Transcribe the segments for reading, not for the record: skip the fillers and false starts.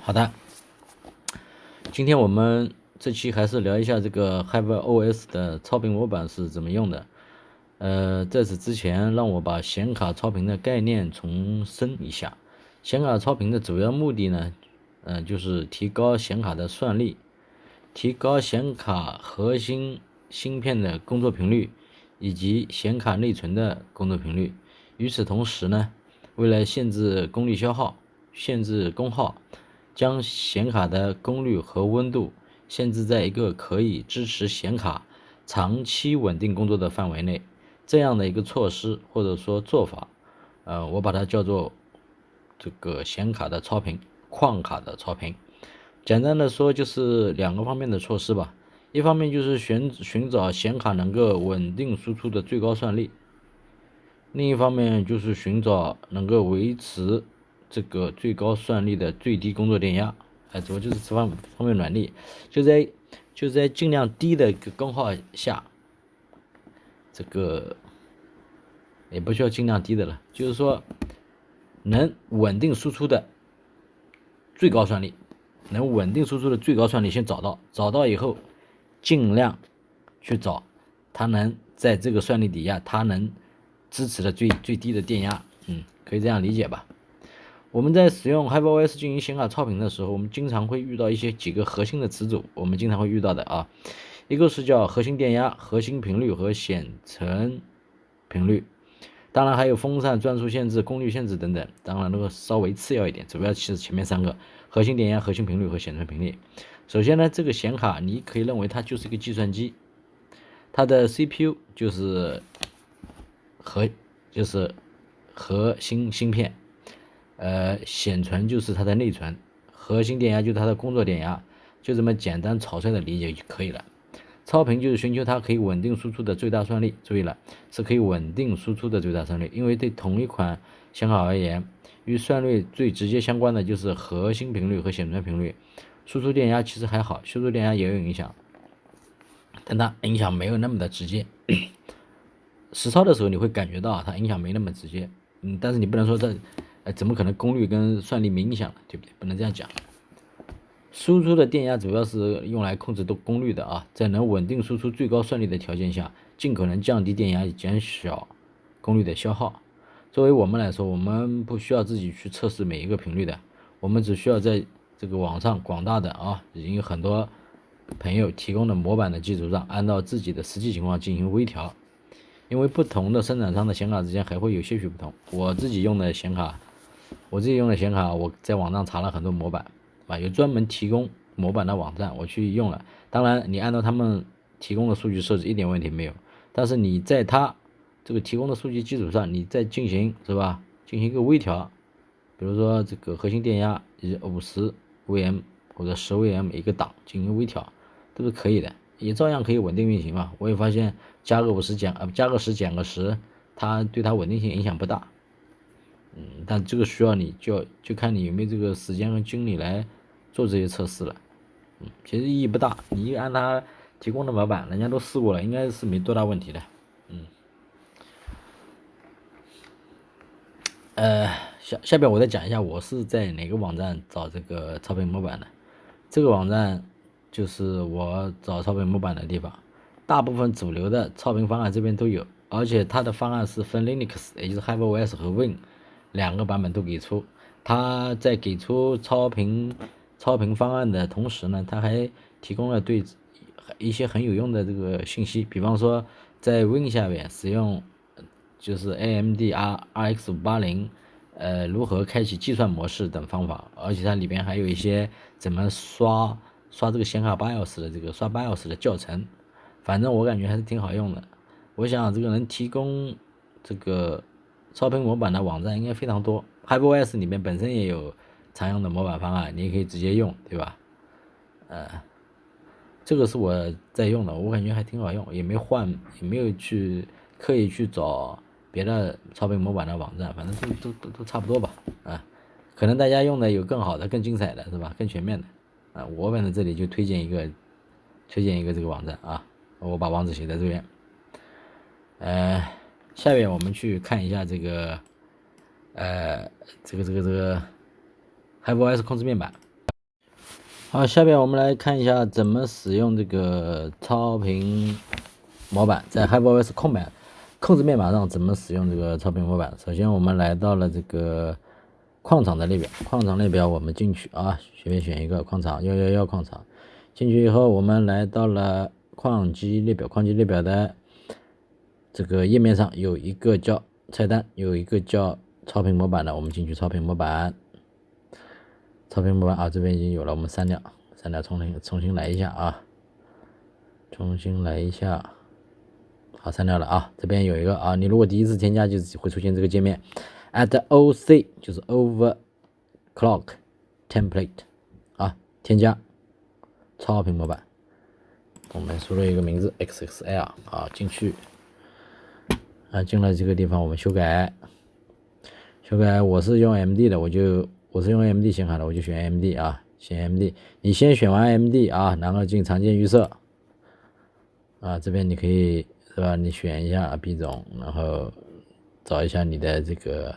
好的，今天我们这期还是聊一下这个 HyperOS 的超频模板是怎么用的。在此之前，让我把显卡超频的概念重申一下。显卡超频的主要目的呢，就是提高显卡的算力，提高显卡核心芯片的工作频率，以及显卡内存的工作频率。与此同时呢，为了限制功率消耗、限制功耗，将显卡的功率和温度限制在一个可以支持显卡长期稳定工作的范围内。这样的一个措施或者说做法，我把它叫做这个显卡的超频、矿卡的超频。简单的说就是两个方面的措施吧。一方面就是寻找显卡能够稳定输出的最高算力，另一方面就是寻找能够维持这个最高算力的最低工作电压。主要就是这方面软力，就在尽量低的一个功耗下，这个也不需要尽量低的了，就是说能稳定输出的最高算力，先找到以后，尽量去找它能在这个算力底下，它能支持的最低的电压，可以这样理解吧。我们在使用 HyperOS 进行显卡超频的时候，我们经常会遇到几个核心的词组，我们经常会遇到的啊，一个是叫核心电压、核心频率和显存频率，当然还有风扇转速限制、功率限制等等，当然那个稍微次要一点，主要是前面三个：核心电压、核心频率和显存频率。首先呢，这个显卡你可以认为它就是一个计算机，它的 CPU 就是核心芯片，显存就是它的内存，核心电压就是它的工作电压，就这么简单草率的理解就可以了。超频就是寻求它可以稳定输出的最大算力，注意了，是可以稳定输出的最大算力，因为对同一款显卡而言，与算力最直接相关的就是核心频率和显存频率。输出电压其实还好，输出电压也有影响，但它影响没有那么的直接。实操的时候你会感觉到它影响没那么直接，但是你不能说这，怎么可能功率跟算力没影响呢？对不对？不能这样讲。输出的电压主要是用来控制功率的啊，在能稳定输出最高算力的条件下，尽可能降低电压，以减少功率的消耗。作为我们来说，我们不需要自己去测试每一个频率的，我们只需要在这个网上广大的已经有很多朋友提供的模板的基础上，按照自己的实际情况进行微调。因为不同的生产商的显卡之间还会有些许不同。我自己用的显卡，我在网上查了很多模板，有专门提供模板的网站，我去用了。当然，你按照他们提供的数据设置一点问题没有，但是你在他这个提供的数据基础上，你再进行一个微调，比如说这个核心电压50 VM 或者10 VM 一个档进行微调，都是可以的，也照样可以稳定运行嘛。我也发现加个10减个10，它对它稳定性影响不大。但这个需要你就看你有没有这个时间和精力来做这些测试了。其实意义不大，你按它提供的模板，人家都试过了，应该是没多大问题的。下边我再讲一下我是在哪个网站找这个超频模板的。这个网站就是我找超频模板的地方，大部分主流的超频方案这边都有，而且它的方案是分 Linux， 也就是 HyperOS 和 Win 两个版本都给出。它在给出超频方案的同时呢，它还提供了对一些很有用的这个信息，比方说在 Win 下面使用就是 AMD RX 580，如何开启计算模式等方法，而且它里边还有一些怎么刷这个显卡 BIOS 的刷 BIOS 的教程，反正我感觉还是挺好用的。我想这个能提供这个超频模板的网站应该非常多。HyperOS 里面本身也有常用的模板方案，你也可以直接用，对吧？这个是我在用的，我感觉还挺好用，也没有去刻意去找别的超频模板的网站，反正都差不多吧。可能大家用的有更好的、更精彩的，是吧？更全面的。我反正这里就推荐一个这个网站啊，我把网址写在这边。下面我们去看一下这个HyperOS 控制面板。好，下边我们来看一下怎么使用这个超频模板，在 HyperOS 控制面板上怎么使用这个超频模板。首先我们来到了这个矿场的列表，矿场列表我们进去啊，随便选一个矿场111矿场，进去以后我们来到了矿机列表，矿机列表的这个页面上有一个叫菜单，有一个叫超频模板的，我们进去超频模板。超频模板啊，这边已经有了，我们删掉，重新来一下啊，重新来一下，好，删掉了啊。这边有一个啊，你如果第一次添加就会出现这个界面 ，add OC 就是 overclock template 啊，添加超频模板，我们输入一个名字 XXL 啊，进去啊，进了这个地方我们修改，我是用 MD 的，我是用 MD 显卡的，我就选 MD 啊，选 MD。你先选完 MD 啊，然后进常见预设啊，这边你可以是吧？你选一下 B 种，然后找一下你的这个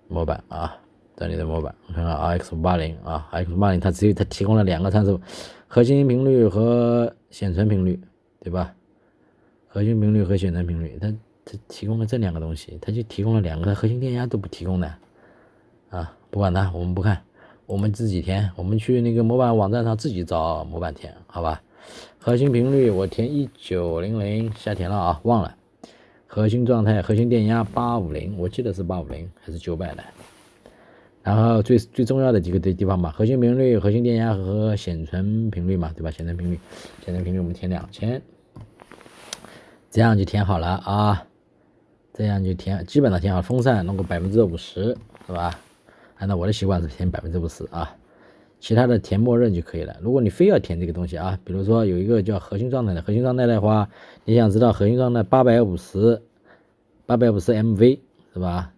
模板啊，找你的模板，我看看 RX580啊，RX580它提供了2个参数，核心频率和显存频率，对吧？核心频率和显存频率，它提供了这2个东西，它就提供了2个，核心电压都不提供的。啊，不管它，我们不看，我们自己填，我们去那个模板网站上自己找模板填，好吧？核心频率我填1900，瞎填了啊，忘了。核心状态、核心电压850，我记得是850还是900的。然后最重要的几个地方吧，核心频率、核心电压和显存频率嘛，对吧？显存频率我们填2000，这样就填好了啊，这样就基本上填好，风扇弄个50%，是吧？按照我的习惯是填50%啊，其他的填默认就可以了。如果你非要填这个东西啊，比如说有一个叫核心状态的，核心状态的话，你想知道核心状态850 MV 是吧？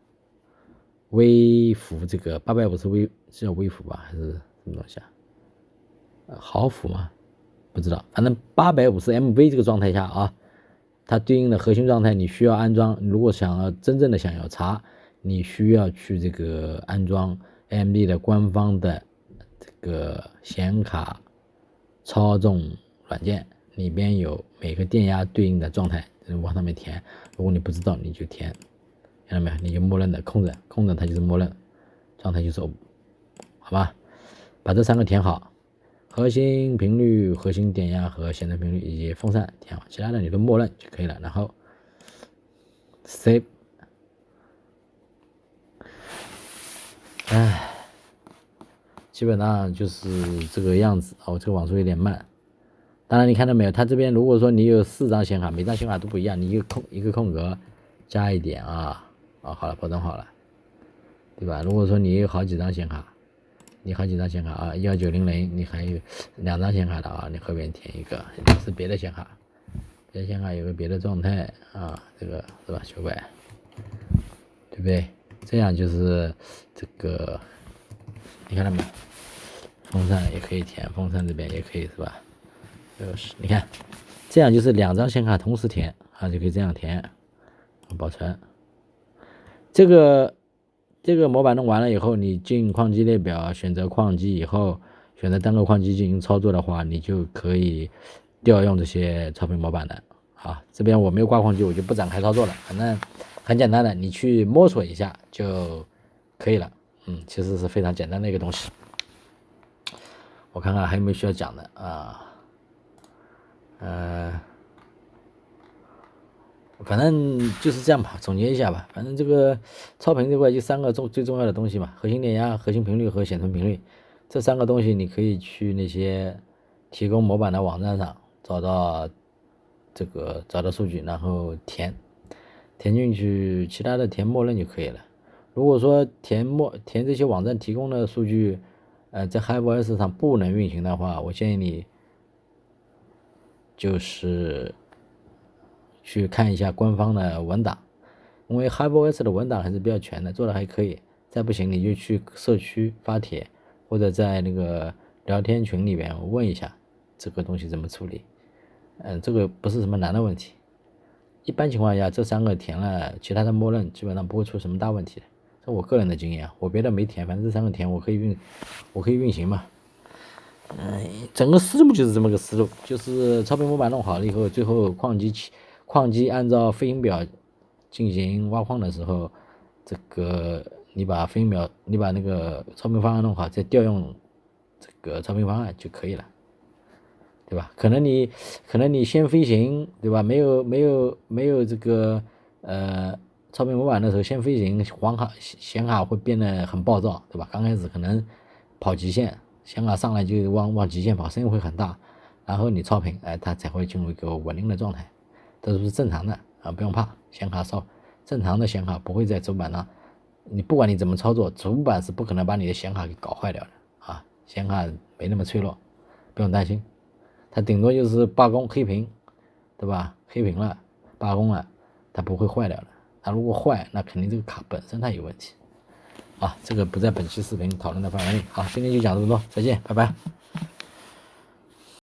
微伏这个850微是叫微伏吧，还是什么东西啊？毫伏吗？不知道，反正850 MV 这个状态下啊，它对应的核心状态你需要安装。如果真正的想要查，你需要去这个安装 AMD 的官方的这个显卡操纵软件，里边有每个电压对应的状态，往上面填。如果你不知道，你就填，看到没有？你就默认的空着它就是默认状态，就是 O， 好吧？把这3个填好，核心频率、核心电压和显存频率以及风扇填好，其他的你都默认就可以了。然后 save。基本上就是这个样子啊。我这个网速有点慢，当然你看到没有，它这边如果说你有4张显卡，每张显卡都不一样，你一个空格加一点啊，好了，保存好了，对吧？如果说你有好几张显卡，啊11900，你还有2张显卡的啊，你后边填一个是别的显卡，别的显卡有个别的状态啊，这个是吧？900，对不对？这样就是这个，你看到没有？风扇也可以填，风扇这边也可以是吧？你看，这样就是2张显卡同时填啊，就可以这样填，保存。这个模板弄完了以后，你进矿机列表，选择矿机以后，选择单个矿机进行操作的话，你就可以调用这些超频模板的。好，这边我没有挂矿机，我就不展开操作了，反正很简单的，你去摸索一下就可以了。其实是非常简单的一个东西。我看看还有没有需要讲的啊？反正就是这样吧，总结一下吧。反正这个超频这块就3个最重要的东西嘛，核心电压、核心频率和显存频率，这3个东西你可以去那些提供模板的网站上找到数据，然后填进去，其他的填默认就可以了。如果说填这些网站提供的数据，在 HyperOS 上不能运行的话，我建议你就是去看一下官方的文档，因为 HyperOS 的文档还是比较全的，做的还可以。再不行你就去社区发帖，或者在那个聊天群里边问一下这个东西怎么处理。这个不是什么难的问题。一般情况下，这3个填了，其他的默认基本上不会出什么大问题的。这我个人的经验啊，我别的没填，反正这3个填我可以运行嘛。整个思路就是这么个思路，就是超频模板弄好了以后，最后矿机按照飞行表进行挖矿的时候，这个你把那个超频方案弄好，再调用这个超频方案就可以了，对吧？可能你先飞行，对吧？没有这个超频模板的时候，先飞行显卡会变得很暴躁，对吧？刚开始可能跑极限，显卡上来就往极限跑，声音会很大，然后你超频，它才会进入一个稳定的状态，这都是正常的啊，不用怕。正常的显卡不会在主板上，不管你怎么操作，主板是不可能把你的显卡给搞坏掉的啊，显卡没那么脆弱，不用担心。它顶多就是罢工黑屏，对吧？黑屏了，罢工了，它不会坏掉的。它如果坏，那肯定这个卡本身它有问题。啊，这个不在本期视频讨论的范围内。好，今天就讲这么多，再见，拜拜。